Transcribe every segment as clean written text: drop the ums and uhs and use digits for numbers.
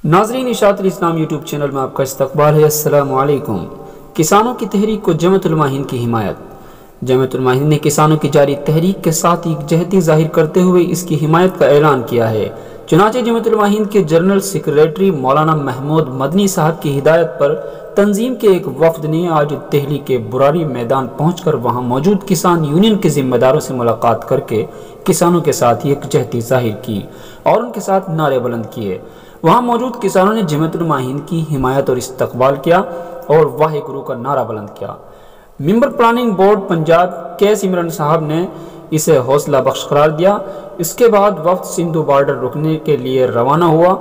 नाज़रीन, इशाअतुल इस्लाम YouTube channel में आपका इस्तकबाल है। अस्सलामु अलैकुम। किसानों की तहरीक को जमातुल माहिन की हिमायत। जमातुल माहिन ने किसानों की जारी तहरीक के साथ यकजहती जाहिर करते हुए इसकी हिमायत का ऐलान किया है। चुनांचे जमातुल माहिन के जनरल सेक्रेटरी मौलाना महमूद मदनी साहब की हिदायत पर तंजीम के एक वफद ने आज दिल्ली के बुरारी मैदान पहुंचकर वहां मौजूद किसान यूनियन के जिम्मेदारों से मुलाकात करके किसानों के साथ यकजहती जाहिर की और उनके साथ नारे बुलंद किए। वहां मौजूद किसानों ने जमातुल माहिन की हिमायत और इस्तकबाल किया और वाहे गुरु का नारा बुलंद किया। मेंबर प्लानिंग बोर्ड पंजाब के सिमरन साहब ने इसे हौसला बख्श करार दिया। इसके बाद वफ्द सिंधु बॉर्डर रुकने के लिए रवाना हुआ।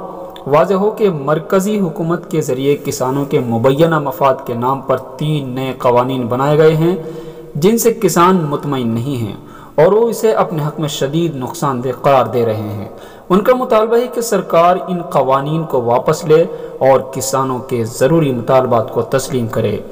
वाज़ेह हो कि मरकजी हुकूमत के जरिए किसानों के मुबैना मफाद के नाम पर 3 नए कवानीन बनाए गए हैं जिनसे किसान मुतमईन नहीं हैं और वो इसे अपने हक में शदीद नुकसानदेह करार दे रहे हैं। उनका मुतालबा है कि सरकार इन कवानीन को वापस ले और किसानों के ज़रूरी मुतालबात को तस्लीम करे।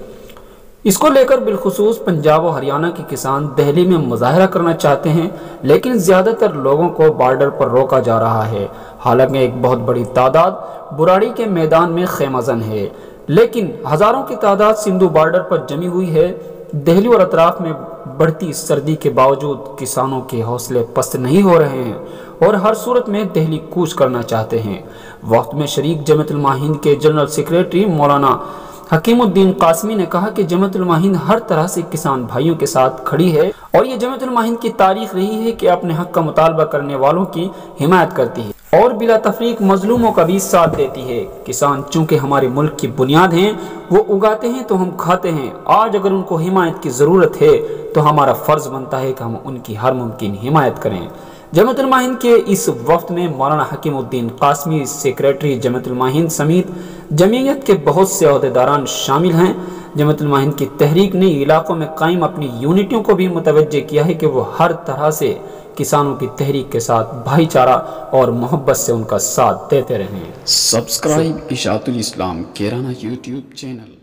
इसको लेकर बिलखुसूस पंजाब और हरियाणा के किसान दिल्ली में मुजाहरा करना चाहते हैं, लेकिन ज़्यादातर लोगों को बॉर्डर पर रोका जा रहा है। हालांकि एक बहुत बड़ी तादाद बुराड़ी के मैदान में खैमजन है, लेकिन हज़ारों की तादाद सिंधु बॉर्डर पर जमी हुई है। दिल्ली और अतराफ में बढ़ती सर्दी के बावजूद किसानों के हौसले पस्त नहीं हो रहे हैं और हर सूरत में दिल्ली कूच करना चाहते हैं। वक्त में शरीक जमातुल माहिन के जनरल सेक्रेटरी मौलाना हकीमुद्दीन कासमी ने कहा कि जमातुल माहिन हर तरह से किसान भाइयों के साथ खड़ी है और ये जमातुल माहिन की तारीख रही है कि अपने हक का मुतालबा करने वालों की हिमायत करती है और बिला तफरीक मजलूमों का भी साथ देती है। किसान चूंकि हमारे मुल्क की बुनियाद हैं, वो उगाते हैं तो हम खाते हैं। आज अगर उनको हिमायत की ज़रूरत है तो हमारा फ़र्ज़ बनता है कि हम उनकी हर मुमकिन हिमायत करें। जमातुल माहिन के इस वफ्द में मौलाना हकीमुद्दीन कासमी, सेक्रेटरी जमातुल माहिन समेत जमीयत के बहुत से अहदेदारान शामिल हैं। जमातुल माहिन की तहरीक ने इलाकों में कायम अपनी यूनिटियों को भी मुतवज्जे किया है कि वो हर तरह से किसानों की तहरीक के साथ भाईचारा और मोहब्बत से उनका साथ देते रहें। सब्सक्राइब इशाअतुल इस्लाम केराना यूट्यूब चैनल।